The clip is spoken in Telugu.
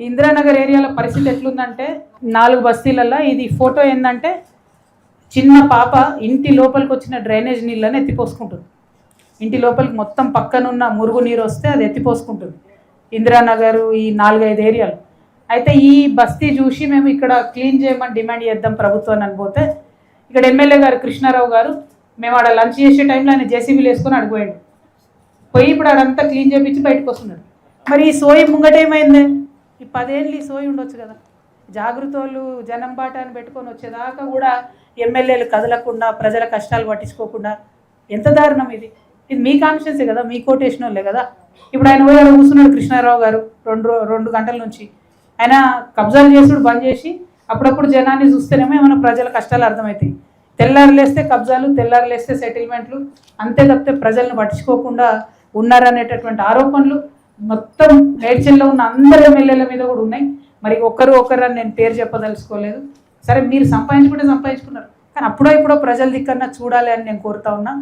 ఇందిరానగర్ ఏరియాలో పరిస్థితి ఎట్లుందంటే 4 బస్తీలలో ఇది ఫోటో ఏంటంటే చిన్న పాప ఇంటి లోపలికి వచ్చిన డ్రైనేజ్ నీళ్ళని ఎత్తిపోసుకుంటుంది. ఇంటి లోపలికి మొత్తం పక్కనున్న మురుగు నీరు వస్తే అది ఎత్తిపోసుకుంటుంది ఇందిరానగర్ ఈ 4-5 ఏరియాలు. అయితే ఈ బస్తీ చూసి మేము ఇక్కడ క్లీన్ చేయమని డిమాండ్ చేద్దాం ప్రభుత్వాన్ని అనిపోతే ఇక్కడ ఎమ్మెల్యే గారు కృష్ణారావు గారు మేము ఆడ లంచ్ చేసే టైంలో ఆయన జేసీబీలు వేసుకొని అడిగిపోయాడు. పోయి ఇప్పుడు ఆడంతా క్లీన్ చేయించి బయటకు వస్తున్నాడు. మరి ఈ సోయి ముంగటేమైంది? ఈ 10 ఏళ్ళు ఈ సోయి ఉండొచ్చు కదా. జాగృతోళ్ళు జనం బాట అని పెట్టుకొని వచ్చేదాకా కూడా ఎమ్మెల్యేలు కదలకుండా ప్రజల కష్టాలు పట్టించుకోకుండా ఎంత దారుణం ఇది. ఇది మీ కాన్స్టిట్యున్సీ కదా, మీ కోటేషన్ వాళ్ళే కదా. ఇప్పుడు ఆయన పోయి అక్కడ కూర్చున్నాడు కృష్ణారావు గారు 2 గంటల నుంచి. ఆయన కబ్జాలు చేసుడు బంద్ చేసి అప్పుడప్పుడు జనాన్ని చూస్తేనేమో ఏమైనా ప్రజల కష్టాలు అర్థమవుతాయి. తెల్లారులేస్తే కబ్జాలు, తెల్లారులేస్తే సెటిల్మెంట్లు, అంతే తప్పితే ప్రజలను పట్టించుకోకుండా ఉన్నారనేటటువంటి ఆరోపణలు మొత్తం మేడ్చల్లో ఉన్న అందరి ఎమ్మెల్యేల మీద కూడా ఉన్నాయి. మరి ఒకరు అని నేను పేరు చెప్పదలుచుకోలేదు. సరే మీరు సంపాదించుకుంటే సంపాదించుకున్నారు, కానీ అప్పుడో ఇప్పుడో ప్రజల దిక్కన్నా చూడాలి అని నేను కోరుతా ఉన్నా.